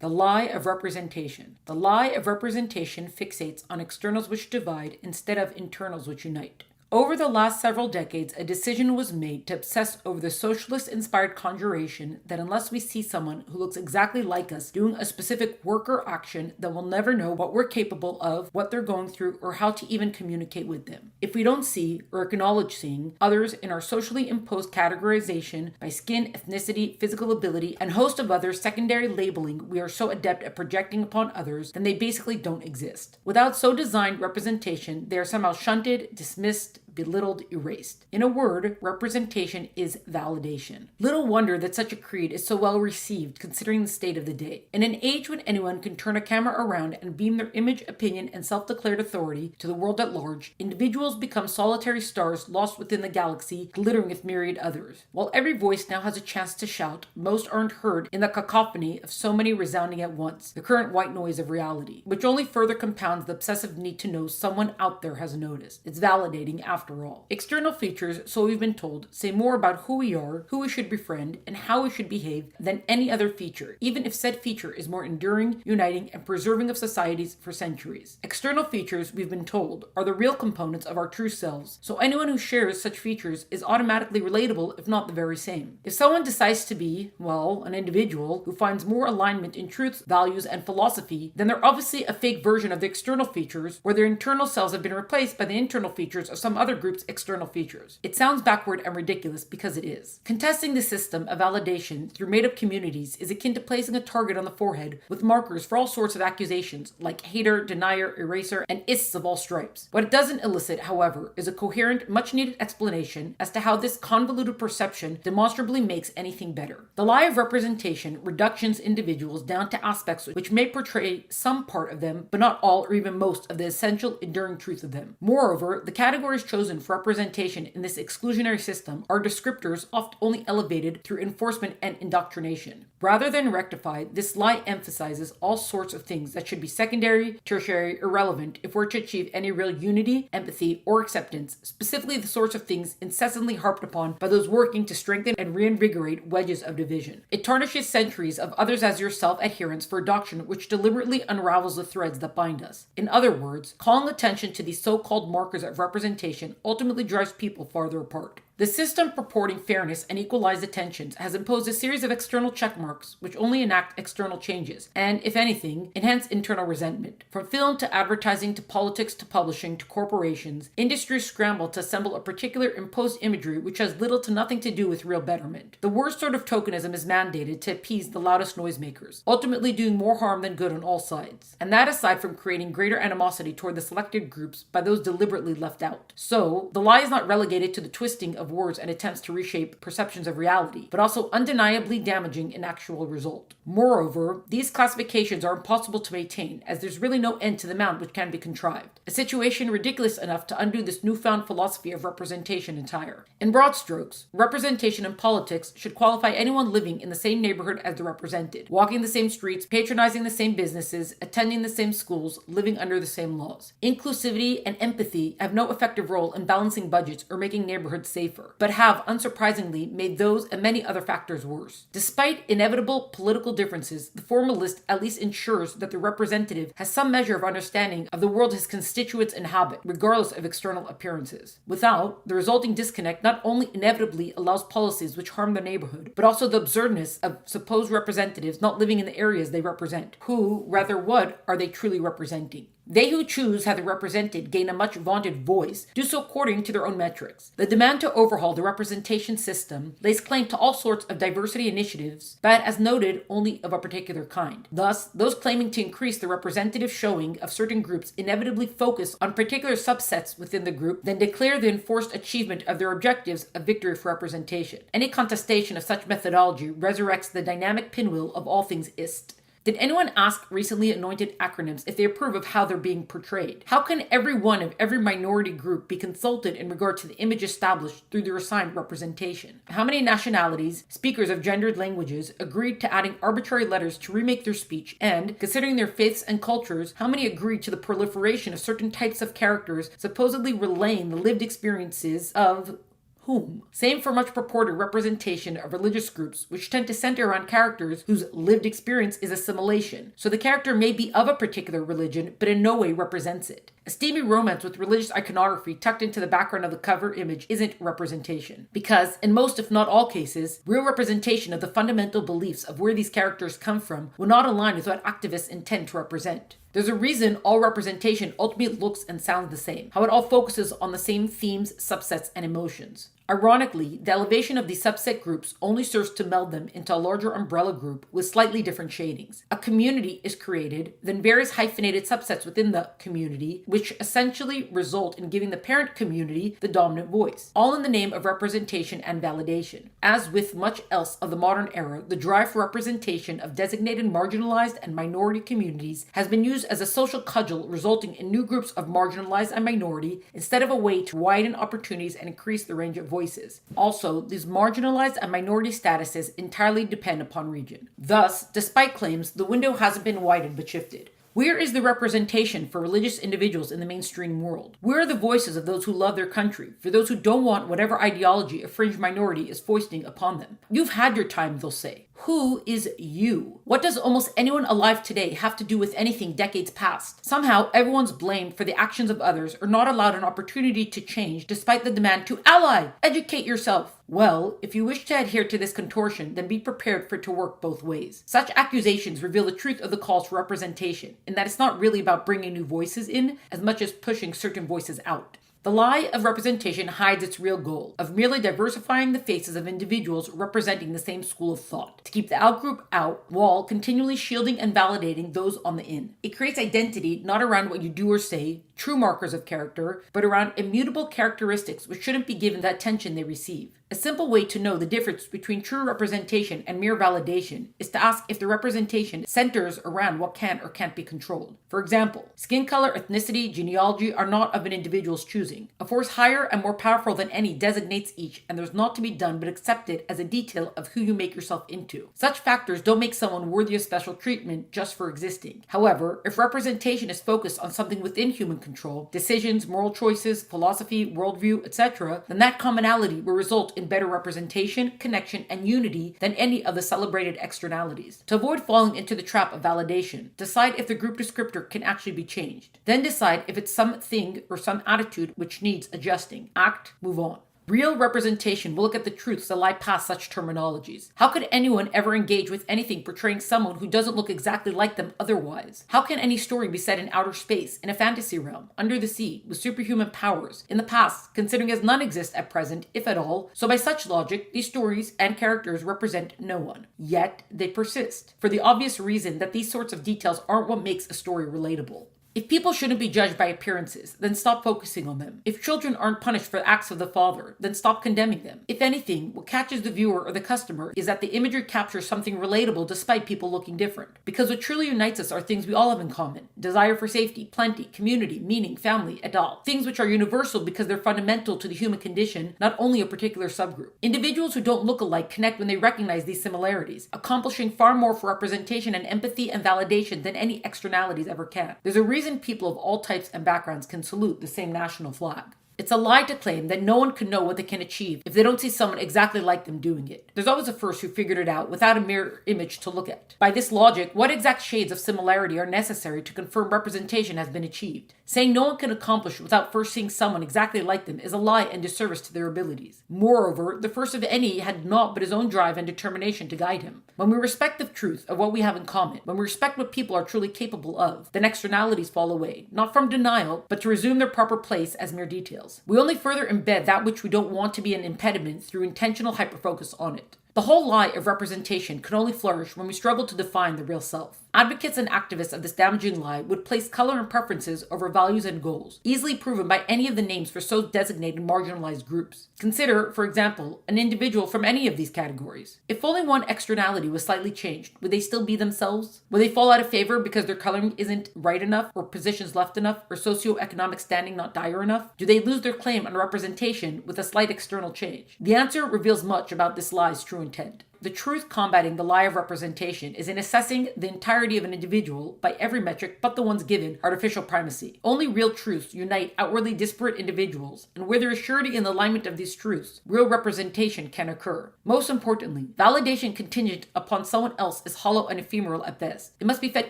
The lie of representation. The lie of representation fixates on externals which divide instead of internals which unite. Over the last several decades, a decision was made to obsess over the socialist-inspired conjuration that unless we see someone who looks exactly like us doing a specific work or action, then we'll never know what we're capable of, what they're going through, or how to even communicate with them. If we don't see or acknowledge seeing others in our socially imposed categorization by skin, ethnicity, physical ability, and host of other secondary labeling we are so adept at projecting upon others, then they basically don't exist. Without so designed representation, they are somehow shunted, dismissed, belittled, erased. In a word, representation is validation. Little wonder that such a creed is so well received considering the state of the day. In an age when anyone can turn a camera around and beam their image, opinion, and self-declared authority to the world at large, individuals become solitary stars lost within the galaxy, glittering with myriad others. While every voice now has a chance to shout, most aren't heard in the cacophony of so many resounding at once, the current white noise of reality, which only further compounds the obsessive need to know someone out there has noticed. It's validating after all. External features, so we've been told, say more about who we are, who we should befriend, and how we should behave than any other feature, even if said feature is more enduring, uniting, and preserving of societies for centuries. External features, we've been told, are the real components of our true selves, so anyone who shares such features is automatically relatable, if not the very same. If someone decides to be, well, an individual who finds more alignment in truths, values, and philosophy, then they're obviously a fake version of the external features, where their internal selves have been replaced by the internal features of some other group's external features. It sounds backward and ridiculous because it is. Contesting the system of validation through made-up communities is akin to placing a target on the forehead with markers for all sorts of accusations like hater, denier, eraser, and ists of all stripes. What it doesn't elicit, however, is a coherent, much-needed explanation as to how this convoluted perception demonstrably makes anything better. The lie of representation reductions individuals down to aspects which may portray some part of them, but not all or even most of the essential, enduring truth of them. Moreover, the categories chosen for representation in this exclusionary system are descriptors oft only elevated through enforcement and indoctrination. Rather than rectified, this lie emphasizes all sorts of things that should be secondary, tertiary, irrelevant if we're to achieve any real unity, empathy, or acceptance, specifically the sorts of things incessantly harped upon by those working to strengthen and reinvigorate wedges of division. It tarnishes centuries of others as yourself adherence for a doctrine which deliberately unravels the threads that bind us. In other words, calling attention to these so-called markers of representation ultimately drives people farther apart. The system purporting fairness and equalized attentions has imposed a series of external checkmarks which only enact external changes and, if anything, enhance internal resentment. From film to advertising to politics to publishing to corporations, industries scramble to assemble a particular imposed imagery which has little to nothing to do with real betterment. The worst sort of tokenism is mandated to appease the loudest noisemakers, ultimately doing more harm than good on all sides. And that aside from creating greater animosity toward the selected groups by those deliberately left out. So, the lie is not relegated to the twisting of words and attempts to reshape perceptions of reality, but also undeniably damaging in actual result. Moreover, these classifications are impossible to maintain, as there's really no end to the amount which can be contrived. A situation ridiculous enough to undo this newfound philosophy of representation entire. In broad strokes, representation in politics should qualify anyone living in the same neighborhood as the represented, walking the same streets, patronizing the same businesses, attending the same schools, living under the same laws. Inclusivity and empathy have no effective role in balancing budgets or making neighborhoods safer, but have, unsurprisingly, made those and many other factors worse. Despite inevitable political differences, the formalist at least ensures that the representative has some measure of understanding of the world his constituents inhabit, regardless of external appearances. Without, the resulting disconnect not only inevitably allows policies which harm their neighborhood, but also the absurdness of supposed representatives not living in the areas they represent. Who, rather what, are they truly representing? They who choose how the represented gain a much vaunted voice do so according to their own metrics. The demand to overhaul the representation system lays claim to all sorts of diversity initiatives, but as noted, only of a particular kind. Thus, those claiming to increase the representative showing of certain groups inevitably focus on particular subsets within the group, then declare the enforced achievement of their objectives a victory for representation. Any contestation of such methodology resurrects the dynamic pinwheel of all things ist. Did anyone ask recently anointed acronyms if they approve of how they're being portrayed? How can every one of every minority group be consulted in regard to the image established through their assigned representation? How many nationalities, speakers of gendered languages, agreed to adding arbitrary letters to remake their speech? And, considering their faiths and cultures, how many agreed to the proliferation of certain types of characters supposedly relaying the lived experiences of whom. Same for much purported representation of religious groups, which tend to center around characters whose lived experience is assimilation. So the character may be of a particular religion, but in no way represents it. A steamy romance with religious iconography tucked into the background of the cover image isn't representation. Because, in most if not all cases, real representation of the fundamental beliefs of where these characters come from will not align with what activists intend to represent. There's a reason all representation ultimately looks and sounds the same, how it all focuses on the same themes, subsets, and emotions. Ironically, the elevation of these subset groups only serves to meld them into a larger umbrella group with slightly different shadings. A community is created, then various hyphenated subsets within the community, which essentially result in giving the parent community the dominant voice, all in the name of representation and validation. As with much else of the modern era, the drive for representation of designated marginalized and minority communities has been used as a social cudgel, resulting in new groups of marginalized and minority instead of a way to widen opportunities and increase the range of voices. Also, these marginalized and minority statuses entirely depend upon region. Thus, despite claims, the window hasn't been widened but shifted. Where is the representation for religious individuals in the mainstream world? Where are the voices of those who love their country, for those who don't want whatever ideology a fringe minority is foisting upon them? You've had your time, they'll say. Who is you? What does almost anyone alive today have to do with anything decades past? Somehow, everyone's blamed for the actions of others or not allowed an opportunity to change despite the demand to ally, educate yourself. Well, if you wish to adhere to this contortion, then be prepared for it to work both ways. Such accusations reveal the truth of the calls for representation, in that it's not really about bringing new voices in as much as pushing certain voices out. The lie of representation hides its real goal of merely diversifying the faces of individuals representing the same school of thought, to keep the outgroup out while continually shielding and validating those on the in. It creates identity not around what you do or say, true markers of character, but around immutable characteristics which shouldn't be given the attention they receive. A simple way to know the difference between true representation and mere validation is to ask if the representation centers around what can or can't be controlled. For example, skin color, ethnicity, genealogy are not of an individual's choosing. A force higher and more powerful than any designates each, and there's naught to be done but accepted as a detail of who you make yourself into. Such factors don't make someone worthy of special treatment just for existing. However, if representation is focused on something within human control, decisions, moral choices, philosophy, worldview, etc., then that commonality will result in better representation, connection, and unity than any of the celebrated externalities. To avoid falling into the trap of validation, decide if the group descriptor can actually be changed. Then decide if it's something or some attitude which needs adjusting. Act, move on. Real representation will look at the truths that lie past such terminologies. How could anyone ever engage with anything portraying someone who doesn't look exactly like them otherwise? How can any story be set in outer space, in a fantasy realm, under the sea, with superhuman powers, in the past, considering as none exist at present, if at all? So by such logic, these stories and characters represent no one. Yet, they persist, for the obvious reason that these sorts of details aren't what makes a story relatable. If people shouldn't be judged by appearances, then stop focusing on them. If children aren't punished for the acts of the father, then stop condemning them. If anything, what catches the viewer or the customer is that the imagery captures something relatable despite people looking different. Because what truly unites us are things we all have in common. Desire for safety, plenty, community, meaning, family, adult. Things which are universal because they're fundamental to the human condition, not only a particular subgroup. Individuals who don't look alike connect when they recognize these similarities, accomplishing far more for representation and empathy and validation than any externalities ever can. There's a reason people of all types and backgrounds can salute the same national flag. It's a lie to claim that no one can know what they can achieve if they don't see someone exactly like them doing it. There's always a first who figured it out without a mirror image to look at. By this logic, what exact shades of similarity are necessary to confirm representation has been achieved? Saying no one can accomplish without first seeing someone exactly like them is a lie and disservice to their abilities. Moreover, the first of any had naught but his own drive and determination to guide him. When we respect the truth of what we have in common, when we respect what people are truly capable of, then externalities fall away, not from denial, but to resume their proper place as mere details. We only further embed that which we don't want to be an impediment through intentional hyperfocus on it. The whole lie of representation can only flourish when we struggle to define the real self. Advocates and activists of this damaging lie would place color and preferences over values and goals, easily proven by any of the names for so designated marginalized groups. Consider, for example, an individual from any of these categories. If only one externality was slightly changed, would they still be themselves? Would they fall out of favor because their coloring isn't right enough, or positions left enough, or socioeconomic standing not dire enough? Do they lose their claim on representation with a slight external change? The answer reveals much about this lie's true intent. The truth combating the lie of representation is in assessing the entirety of an individual by every metric but the ones given artificial primacy. Only real truths unite outwardly disparate individuals, and where there is surety in the alignment of these truths, real representation can occur. Most importantly, validation contingent upon someone else is hollow and ephemeral at best. It must be fed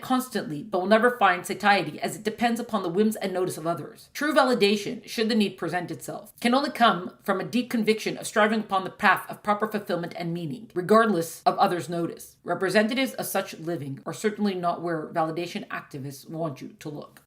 constantly, but will never find satiety as it depends upon the whims and notice of others. True validation, should the need present itself, can only come from a deep conviction of striving upon the path of proper fulfillment and meaning, regardless of others' notice. Representatives of such living are certainly not where validation activists want you to look.